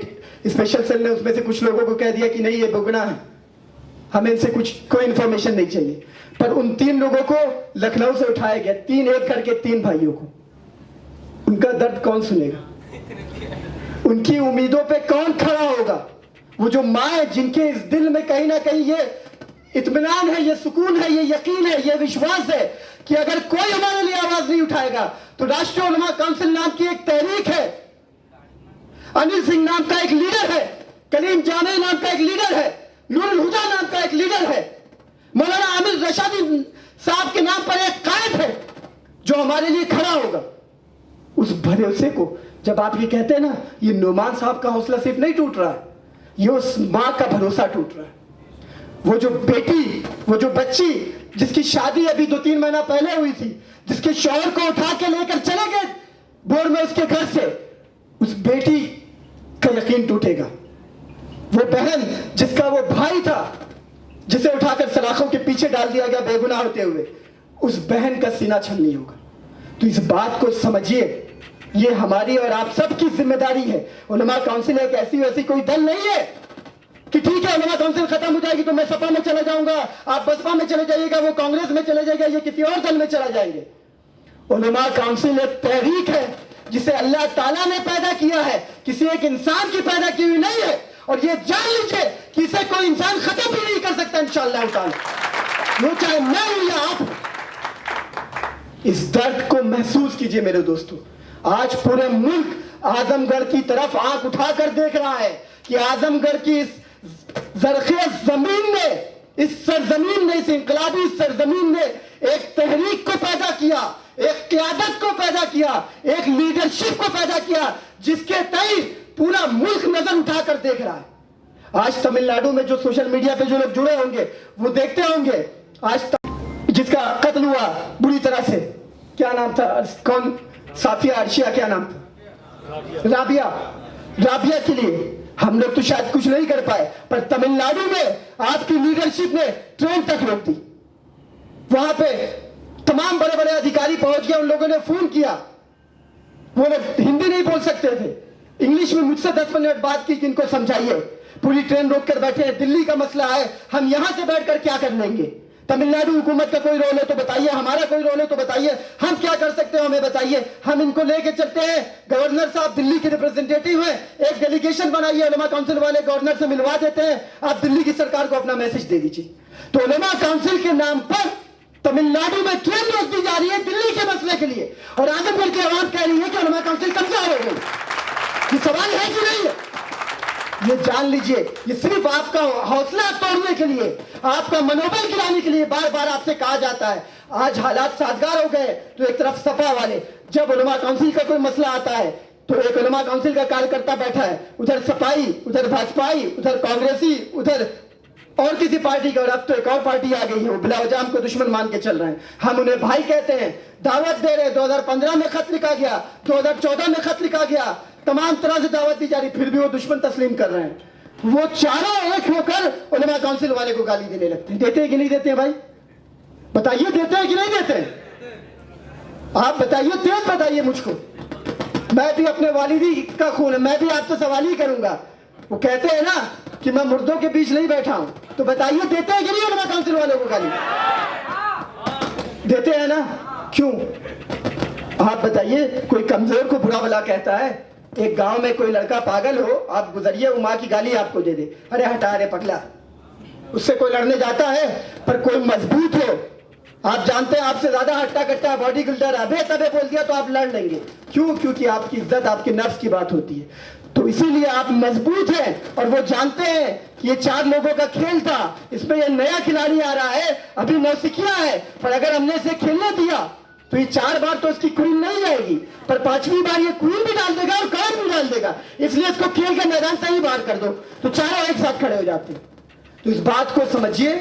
स्पेशल सेल ने उसमें से कुछ लोगों को कह दिया कि नहीं ये बेगुनाह है, हमें इनसे कोई इंफॉर्मेशन नहीं चाहिए, पर उन 3 लोगों को लखनऊ से उठाया गया, 3 एक करके 3 भाइयों को। उनका दर्द कौन सुनेगा? उनकी उम्मीदों पे कौन खड़ा होगा? वो जो माँ है जिनके इस दिल में कहीं ना कहीं ये इत्मीनान है, ये सुकून है, ये यकीन है, ये विश्वास है कि अगर कोई हमारे लिए आवाज नहीं उठाएगा तो राष्ट्रीय उलमा काउंसिल नाम की एक तहरीक है, अनिल सिंह नाम का एक लीडर है, कलीम जामे नाम का एक लीडर है, नूरुल हुदा नाम का एक लीडर है, मौलाना आमिर रशादी साहब के नाम पर एक कायद है जो हमारे लिए खड़ा होगा। उस भरोसे को जब आप ये कहते हैं ना, ये नुमान साहब का हौसला सिर्फ नहीं टूट रहा है, ये उस मां का भरोसा टूट रहा है। वो जो बेटी, वो जो बच्ची जिसकी शादी अभी 2-3 महीना पहले हुई थी, जिसके शौहर को उठा के लेकर चले गए भोर में उसके घर से, उस बेटी का यकीन टूटेगा। वो बहन जिसका वो भाई था, जिसे उठाकर सलाखों के पीछे डाल दिया गया बेगुनाह होते हुए, उस बहन का सीना छलनी होगा। तो इस बात को समझिए, ये हमारी और आप सबकी जिम्मेदारी है। उलमा काउंसिल एक ऐसी वैसी कोई दल नहीं है कि ठीक है उलमा काउंसिल खत्म हो जाएगी तो मैं सपा में चला जाऊंगा, आप बसपा में चले जाइएगा, वो कांग्रेस में चले जाएगा, ये किसी और दल में चला जाएंगे। उलमा काउंसिल एक तहरीक है जिसे अल्लाह ताला ने पैदा किया है, किसी एक इंसान की पैदा की हुई नहीं है, और ये जान लीजिए कि इसे कोई इंसान खत्म भी नहीं कर सकता इंशाअल्लाह ताला, वो चाहे मैं हूं या आप। इस दर्द को महसूस कीजिए मेरे दोस्तों। आज पूरे मुल्क आजमगढ़ की तरफ आंख उठाकर देख रहा है कि आजमगढ़ की इस जरखेज जमीन ने, इस सरजमीन ने, इस इंकलाबी सरजमीन ने एक तहरीक को पैदा किया, एक क़यादत को पैदा किया, एक लीडरशिप को पैदा किया जिसके तय पूरा मुल्क नजर उठाकर देख रहा है। आज तमिलनाडु में जो सोशल मीडिया पे जो लोग जुड़े होंगे वो देखते होंगे, आज जिसका कत्ल हुआ बुरी तरह से, क्या नाम था, कौन, साफिया अर्शिया, क्या नाम था, राबिया के लिए हम लोग तो शायद कुछ नहीं कर पाए, पर तमिलनाडु में आपकी लीडरशिप ने ट्रेन तक रोक दी। वहां पे तमाम बड़े बड़े अधिकारी पहुंच गए, उन लोगों ने फोन किया, वो लोग हिंदी नहीं बोल सकते थे, इंग्लिश में मुझसे 10 मिनट बात की कि इनको समझाइए, पूरी ट्रेन रोक कर बैठे हैं, दिल्ली का मसला है, हम यहां से बैठकर क्या कर लेंगे, तमिलनाडु हुकूमत का कोई रोल है तो बताइए, हमारा कोई रोल है तो बताइए, हम क्या कर सकते हैं हमें बताइए, हम इनको लेके चलते हैं। गवर्नर साहब दिल्ली के रिप्रेजेंटेटिव हैं, एक डेलीगेशन बनाइए, उलेमा काउंसिल वाले गवर्नर से मिलवा देते हैं, आप दिल्ली की सरकार को अपना मैसेज दे दीजिए। तो उलेमा काउंसिल के नाम पर तमिलनाडु में ट्रेन रोक दी जा रही है दिल्ली के मसले के लिए, और आजमगढ़ की आवाम कह रही है कि उलेमा काउंसिल कमजोर हो गई। ये सवाल है कि नहीं है? ये जान लीजिए, ये सिर्फ आपका हौसला तोड़ने के लिए, आपका मनोबल गिराने के लिए बार बार आपसे कहा जाता है। आज हालात साजगार हो गए तो एक तरफ सपा वाले, जब उलेमा काउंसिल का कोई मसला आता है तो एक उलेमा काउंसिल का कार्यकर्ता बैठा है, उधर सपाई, उधर भाजपाई, उधर कांग्रेसी, उधर और किसी पार्टी का, और अब तो एक और पार्टी आ गई है, वो बिलावजा हमको दुश्मन मान के चल रहे हैं, हम उन्हें भाई कहते हैं, दावत दे रहे हैं। 2015 में खत लिखा गया, 2014 में खत लिखा गया, तमाम तरह से दावत दी जा रही, फिर भी वो दुश्मन तस्लीम कर रहे हैं। वो चारों एक होकर उलेमा काउंसिल वाले को गाली देने लगते हैं। देते हैं कि नहीं देते हैं भाई? बताइए, देते हैं कि नहीं देते हैं? आप बताइए, तेज बताइए मुझको। मैं भी अपने वालिदी का खून है, मैं भी आपसे सवाल ही करूंगा। वो कहते हैं ना कि मैं मुर्दों के बीच नहीं बैठा हूं, तो बताइए देते हैं कि नहीं उलेमा काउंसिल वालों को गाली? देते हैं ना, क्यों? आप बताइए, कोई कमजोर को बुरा भला कहता है? एक गांव में कोई लड़का पागल हो, आप गुजरिए, वो माँ की गाली आपको दे दे, अरे हटा रे पगला, उससे कोई लड़ने जाता है? पर कोई मजबूत हो, आप जानते हैं आपसे ज्यादा हट्टा कट्टा बॉडी बिल्डर अबे तबे बोल दिया तो आप लड़ लेंगे। क्यों? क्योंकि आपकी इज्जत आपके नफ्स की बात होती है। तो इसीलिए आप मजबूत हैं, और वो जानते हैं कि ये 4 लोगों का खेल था, इसमें ये नया खिलाड़ी आ रहा है, अभी नौसिखिया है, पर अगर हमने इसे खेलने दिया तो ये 4 बार तो इसकी क्वीन नहीं जाएगी, पर 5वीं बार ये क्वीन भी डाल देगा और कार्ड भी डाल देगा। इसलिए इसको खेल के मैदान से ही बाहर कर दो, तो चारों एक साथ खड़े हो जाते हैं। तो इस बात को समझिए,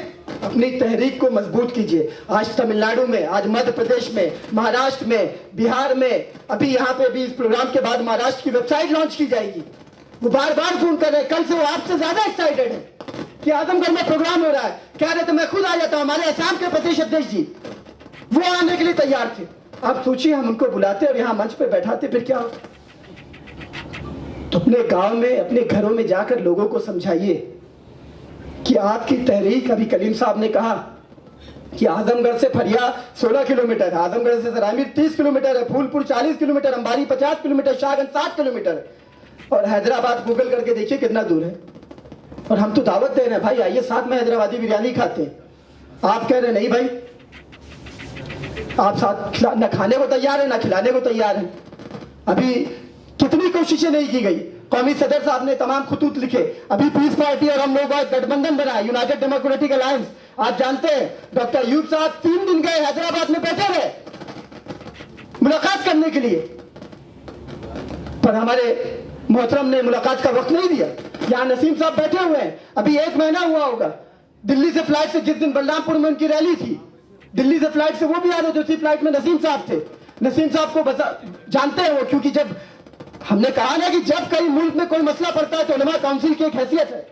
अपनी तहरीक को मजबूत कीजिए। आज तमिलनाडु में, आज मध्य प्रदेश में, महाराष्ट्र में, बिहार में, अभी यहाँ पे भी इस प्रोग्राम के बाद महाराष्ट्र की वेबसाइट लॉन्च की जाएगी। वो बार बार फोन कर रहे हैं, कल से वो आपसे ज्यादा एक्साइटेड है कि आजमगढ़ में प्रोग्राम हो रहा है। कह रहे थे मैं खुद आ जाता हूं, हमारे असम के प्रदेश अध्यक्ष जी वो आने के लिए तैयार थे। आप सोचिए, हम उनको बुलाते और यहाँ मंच पे बैठाते, फिर क्या होता? तो अपने गांव में, अपने घरों में जाकर लोगों को समझाइए कि आपकी तहरीक, अभी कलीम साहब ने कहा कि आजमगढ़ से फरिया 16 किलोमीटर है, आजमगढ़ से सरामीर 30 किलोमीटर है, फूलपुर 40 किलोमीटर, अंबारी 50 किलोमीटर, शाहगंज 60 किलोमीटर है, और हैदराबाद गूगल करके देखिए कितना दूर है। और हम तो दावत दे रहे हैं, भाई आइए साथ में हैदराबादी बिरयानी खाते हैं। आप कह रहे नहीं भाई, आप साथ न खाने को तैयार है ना खिलाने को तैयार है। अभी कितनी कोशिशें नहीं की गई, कौमी सदर साहब ने तमाम खुतूत लिखे, अभी पीस पार्टी और हम लोग गठबंधन बना, यूनाइटेड डेमोक्रेटिक अलायंस। आप जानते हैं डॉक्टर अयूब साहब 3 दिन गए हैदराबाद में, बैठे रहे मुलाकात करने के लिए, पर हमारे मोहतरम ने मुलाकात का वक्त नहीं दिया। यहाँ नसीम साहब बैठे हुए हैं, अभी 1 महीना हुआ होगा दिल्ली से फ्लाइट से, जिस दिन बलरामपुर में उनकी रैली थी, दिल्ली से फ्लाइट से वो भी आ रहे थे, उसी फ्लाइट में नसीम साहब थे। नसीम साहब को जानते हैं वो, क्योंकि जब हमने कहा ना कि जब कहीं मुल्क में कोई मसला पड़ता है तो उलेमा काउंसिल की एक हैसियत है।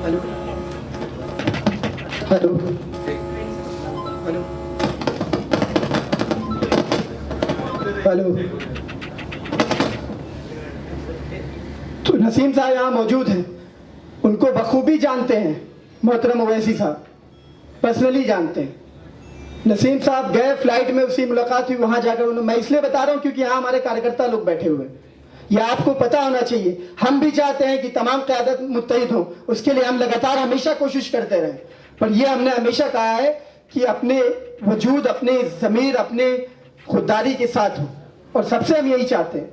हेलो हेलो हेलो हेलो, तो नसीम साहब यहाँ मौजूद हैं, उनको बखूबी जानते हैं मोहतरम ओवैसी साहब, पर्सनली जानते हैं। नसीम साहब गए फ्लाइट में, उसी मुलाकात हुई, वहां जाकर उन्होंने, मैं इसलिए बता रहा हूं क्योंकि यहाँ हमारे कार्यकर्ता लोग बैठे हुए हैं, यह आपको पता होना चाहिए। हम भी चाहते हैं कि तमाम क़यादत मुत्तहिद हो, उसके लिए हम लगातार हमेशा कोशिश करते रहे, पर यह हमने हमेशा कहा है कि अपने वजूद, अपने ज़मीर, अपने खुददारी के साथ हो, और सबसे हम यही चाहते हैं।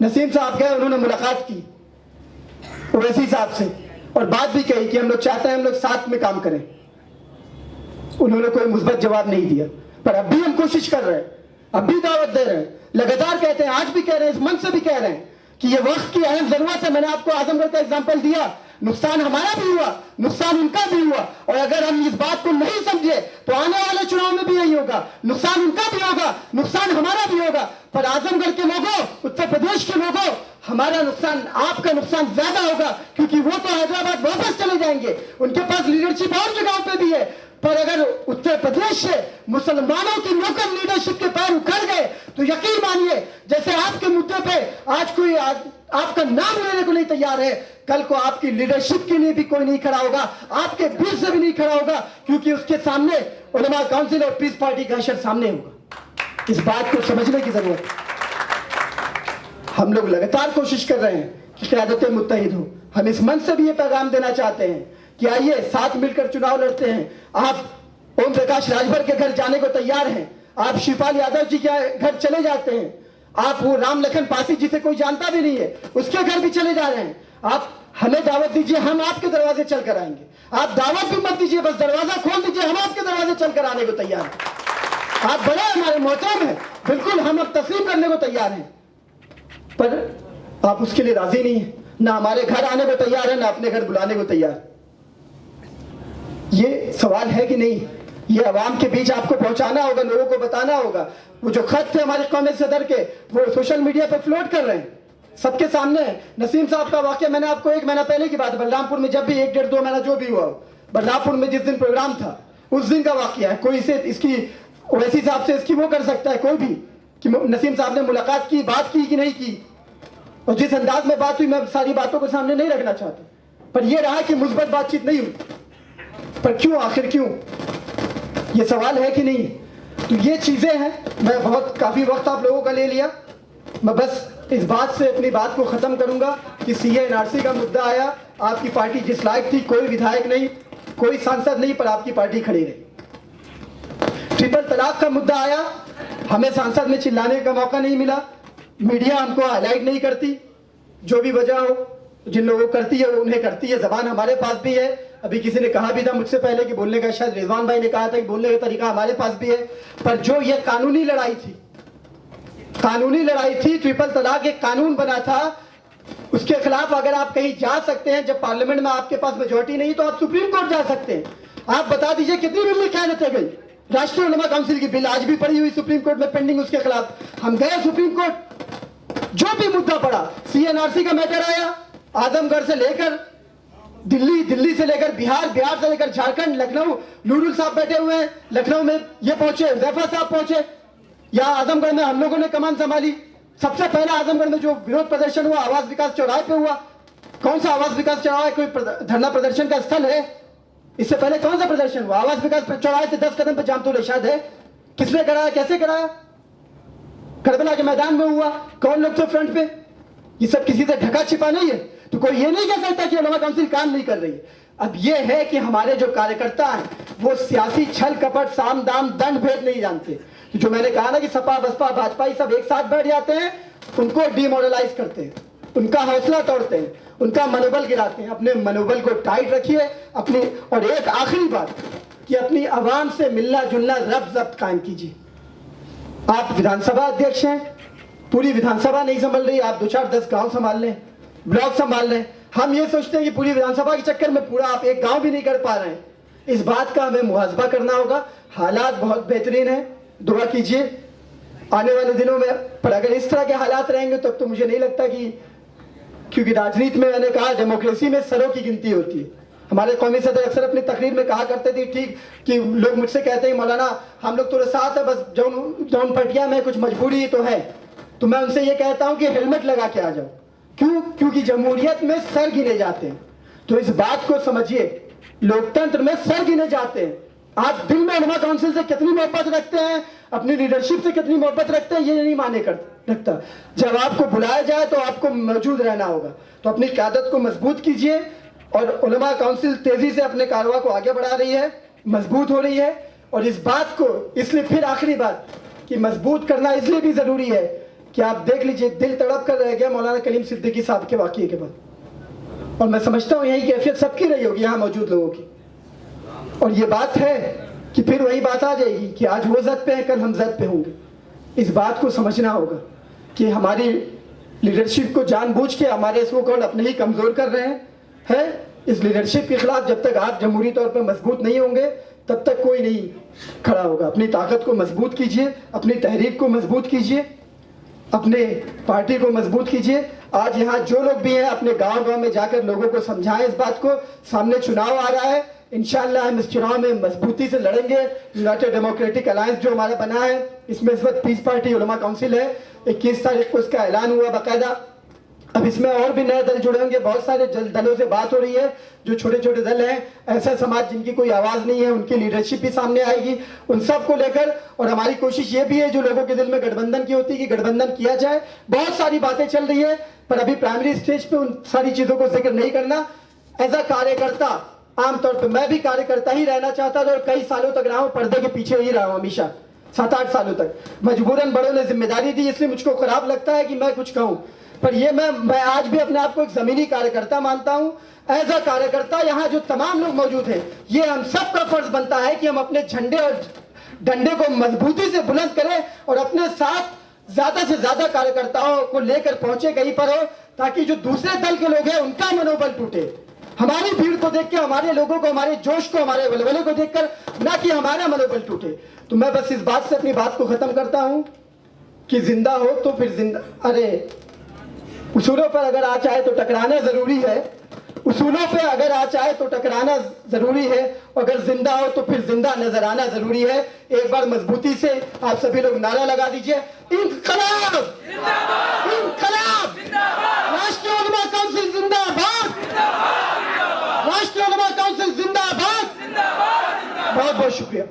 नसीम साहब गए, उन्होंने मुलाकात की ओवैसी साहब से, और बात भी कही कि हम लोग चाहते हैं हम लोग साथ में काम करें। उन्होंने कोई मुस्बत जवाब नहीं दिया, पर अब भी हम कोशिश कर रहे हैं। अब भी दावत दे रहे हैं, लगातार कहते हैं, आज भी कह रहे हैं, इस मन से भी कह रहे हैं कि ये वक्त की अहम जरूरत है। मैंने आपको आजमगढ़ का एग्जाम्पल दिया, नुकसान हमारा भी हुआ, नुकसान उनका भी हुआ, और अगर हम इस बात को नहीं समझे तो आने वाले चुनाव में भी यही होगा, नुकसान उनका भी होगा, नुकसान हमारा भी होगा। पर आजमगढ़ के लोगों, उत्तर प्रदेश के लोगों, हमारा नुकसान, आपका नुकसान ज्यादा होगा, क्योंकि वो तो हैदराबाद वापस चले जाएंगे, उनके पास लीडरशिप और जगहों पे भी है। पर अगर उत्तर प्रदेश से मुसलमानों की लोकल लीडरशिप के पैर उखड़ गए तो यकीन मानिए, जैसे आपके मुद्दे पे आज कोई आपका नाम लेने को नहीं तैयार है, कल को आपकी लीडरशिप के लिए भी कोई नहीं खड़ा होगा, आपके बीच से भी नहीं खड़ा होगा, क्योंकि उसके सामने उलमा काउंसिल और पीस पार्टी का हशर सामने होगा। इस बात को समझने की जरूरत है। हम लोग लगातार कोशिश कर रहे हैं कि क़यादत मुत्तहिद हो। हम इस मंच से भी ये पैगाम देना चाहते हैं कि आइए साथ मिलकर चुनाव लड़ते हैं। आप ओम प्रकाश राजभर के घर जाने को तैयार हैं, आप शिवपाल यादव जी के घर चले जाते हैं, आप वो राम लखन पासी जिसे कोई जानता भी नहीं है उसके घर भी चले जा रहे हैं। आप हमें दावत दीजिए, हम आपके दरवाजे चल कर आएंगे। आप दावत भी मत दीजिए, बस दरवाजा खोल दीजिए, हम आपके दरवाजे चल कर आने को तैयार हैं। आप बड़े हमारे मोहतरम हैं, बिल्कुल हम अब तस्लीम करने को तैयार हैं, पर आप उसके लिए राजी नहीं है, ना हमारे घर आने को तैयार है, ना अपने घर बुलाने को तैयार। ये सवाल है कि नहीं, ये अवाम के बीच आपको पहुंचाना होगा, लोगों को बताना होगा। वो जो खत थे हमारे कौमी सदर के, वो सोशल मीडिया पर फ्लोट कर रहे हैं, सबके सामने है। नसीम साहब का वाकया मैंने आपको 1 महीना पहले की बात है, बलरामपुर में जब भी 1 डेढ़ 2 महीना जो भी हुआ, बलरामपुर में जिस दिन प्रोग्राम था उस दिन का वाकया है। कोई इसे इसकी वैसी हिसाब से इसकी वो कर सकता है कोई भी कि नसीम साहब ने मुलाकात की, बात की कि नहीं की, और जिस अंदाज में बात हुई मैं सारी बातों को सामने नहीं रखना चाहता, पर यह रहा कि मुस्बत बातचीत नहीं हुई। पर क्यों, आखिर क्यों, ये सवाल है कि नहीं। तो ये चीजें हैं। मैं काफी वक्त आप लोगों का ले लिया, मैं बस इस बात से अपनी बात को खत्म करूंगा कि सीए एनआरसी का मुद्दा आया, आपकी पार्टी जिस लायक थी, कोई विधायक नहीं, कोई सांसद नहीं, पर आपकी पार्टी खड़ी रही। ट्रिपल तलाक का मुद्दा आया, हमें सांसद में चिल्लाने का मौका नहीं मिला, मीडिया हमको हाईलाइट नहीं करती, जो भी वजह हो, जिन लोगों को करती है उन्हें करती है। जबान हमारे पास भी है, अभी किसी ने कहा भी था मुझसे पहले कि बोलने का, शायद रिजवान भाई ने कहा था कि बोलने का तरीका हमारे पास भी है। पर जो ये कानूनी लड़ाई थी, ट्रिपल तलाक एक कानून बना था, उसके खिलाफ अगर आप कहीं जा सकते हैं, जब पार्लियामेंट में आपके पास मेजोरिटी नहीं तो आप सुप्रीम कोर्ट जा सकते हैं। आप बता दीजिए कितनी बिल्ली क़यादत गई, राष्ट्रीय उलमा काउंसिल की बिल आज भी पड़ी हुई सुप्रीम कोर्ट में पेंडिंग, उसके खिलाफ हम गए सुप्रीम कोर्ट। जो भी मुद्दा पड़ा, सीएनआरसी का मैटर आया, आजमगढ़ से लेकर दिल्ली, दिल्ली से लेकर बिहार, बिहार से लेकर झारखंड, लखनऊ, नूरुल साहब बैठे हुए हैं, लखनऊ में ये पहुंचे, हुज़ैफा साहब पहुंचे, या आजमगढ़ में हम लोगों ने कमान संभाली। सबसे पहला आजमगढ़ में जो विरोध प्रदर्शन हुआ आवास विकास चौराहे पे हुआ। कौन सा आवास विकास चौराहा कोई धरना प्रदर्शन का स्थल है? इससे पहले कौन सा प्रदर्शन हुआ? आवास विकास चौराहे से 10 कदम पे जामतुल इरशाद है। किसने कराया, कैसे कराया? करबला के मैदान में हुआ। कौन लोग थे फ्रंट पे? ये सब किसी से ढका छिपा नहीं है, तो कोई ये नहीं कह सकता कि उलमा काउंसिल काम नहीं कर रही है। अब ये है कि हमारे जो कार्यकर्ता हैं वो सियासी छल कपट, साम दाम दंड भेद नहीं जानते। तो जो मैंने कहा ना कि सपा बसपा भाजपा सब एक साथ बैठ जाते हैं, उनको डिमोरलाइज करते हैं, उनका हौसला तोड़ते हैं, उनका मनोबल गिराते हैं। अपने मनोबल को टाइट रखिए अपनी। और एक आखिरी बात कि अपनी आवाम से मिलना जुलना रब्त जब्त कायम कीजिए। आप विधानसभा अध्यक्ष हैं, पूरी विधानसभा नहीं संभल रही, आप 2-4-10 गांव संभाल लें, ब्लॉक संभाल लें। हम ये सोचते हैं कि पूरी विधानसभा के चक्कर में पूरा आप एक गांव भी नहीं कर पा रहे हैं। इस बात का हमें मुहासबा करना होगा। हालात बहुत बेहतरीन है, दुआ कीजिए आने वाले दिनों में। पर अगर इस तरह के हालात रहेंगे तब तो मुझे नहीं लगता कि, क्योंकि राजनीति में मैंने कहा डेमोक्रेसी में सरों की गिनती होती है। हमारे कौमी सदर अक्सर अपनी तकरीर में कहा करते थे, ठीक कि लोग मुझसे कहते हैं मौलाना हम लोग तो साथ है, बस जौन पटिया में कुछ मजबूरी तो है। तो मैं उनसे ये कहता हूं कि हेलमेट लगा के आ जाओ। क्यों? क्योंकि जमहूरियत में सर गिने जाते हैं। तो इस बात को समझिए, लोकतंत्र में सर गिने जाते हैं। आप दिल में उलमा काउंसिल से कितनी मोहब्बत रखते हैं, अपनी लीडरशिप से कितनी मोहब्बत रखते हैं, ये नहीं माने रखता। जब आपको बुलाया जाए तो आपको मौजूद रहना होगा। तो अपनी क़यादत को मजबूत कीजिए। और उलमा काउंसिल तेजी से अपने कारवा को आगे बढ़ा रही है, मजबूत हो रही है। और इस बात को इसलिए, फिर आखिरी बात, कि मजबूत करना इसलिए भी जरूरी है कि आप देख लीजिए, दिल तड़प कर रह गया मौलाना कलीम सिद्दीकी साहब के वाक़ये के बाद। और मैं समझता हूँ यही कैफियत सबकी रही होगी यहाँ मौजूद लोगों की। और ये बात है कि फिर वही बात आ जाएगी कि आज वो जद पे है, कल हम जद पे होंगे। इस बात को समझना होगा कि हमारी लीडरशिप को जानबूझ के हमारे इसको कौन अपने ही कमज़ोर कर रहे हैं। इस लीडरशिप के खिलाफ जब तक आप जमहूरी तौर पर मजबूत नहीं होंगे तब तक कोई नहीं खड़ा होगा। अपनी ताकत को मजबूत कीजिए, अपनी तहरीक को मजबूत कीजिए, अपने पार्टी को मजबूत कीजिए। आज यहाँ जो लोग भी हैं अपने गांव-गांव में जाकर लोगों को समझाएं इस बात को। सामने चुनाव आ रहा है, इंशाअल्लाह हम इस चुनाव में मजबूती से लड़ेंगे। यूनाइटेड डेमोक्रेटिक अलायंस जो हमारा बना है, इसमें इस वक्त पीस पार्टी उलमा काउंसिल है। 21 तारीख को इसका ऐलान हुआ बाकायदा। अब इसमें और भी नए दल जुड़े होंगे। बहुत सारे दलों से बात हो रही है, जो छोटे छोटे दल हैं, ऐसा समाज जिनकी कोई आवाज़ नहीं है, उनकी लीडरशिप भी सामने आएगी। उन सब को लेकर और हमारी कोशिश ये भी है, जो लोगों के दिल में गठबंधन की होती है, कि गठबंधन किया जाए। बहुत सारी बातें चल रही है, पर अभी प्राइमरी स्टेज पे उन सारी चीज़ों को जिक्र नहीं करना। एज अ कार्यकर्ता, आमतौर पर मैं भी कार्यकर्ता ही रहना चाहता था और कई सालों तक रहा हूँ, पर्दे के पीछे ही रहा हूँ हमेशा, 7-8 सालों तक। मजबूरन बड़ों ने जिम्मेदारी दी, इसलिए मुझको खराब लगता है कि मैं कुछ कहूँ, पर ये मैं आज भी अपने आप को एक जमीनी कार्यकर्ता मानता हूँ। एज अ कार्यकर्ता यहाँ जो तमाम लोग मौजूद हैं, ये हम सबका फर्ज बनता है कि हम अपने झंडे और डंडे को मजबूती से बुलंद करें और अपने साथ ज्यादा से ज्यादा कार्यकर्ताओं को लेकर पहुंचे कहीं पर हो, ताकि जो दूसरे दल के लोग हैं उनका मनोबल टूटे। हमारी भीड़ को देख के, हमारे लोगों को, हमारे जोश को, हमारे वलवले को देखकर, ना कि हमारा मनोबल टूटे। तो मैं बस इस बात से अपनी बात को खत्म करता हूं कि जिंदा हो तो फिर जिंदा, अरे उसूलों पर अगर आ चाहे तो टकराना जरूरी है, उसूलों पे अगर आ चाहे तो टकराना जरूरी है, अगर जिंदा हो तो फिर जिंदा नजर आना जरूरी है। एक बार मजबूती से आप सभी लोग नारा लगा दीजिए, इंकलाब इंकलाब, राष्ट्रीय उलमा काउंसिल जिंदाबाद, राष्ट्रीय उलमा काउंसिल जिंदाबाद। बहुत बहुत शुक्रिया।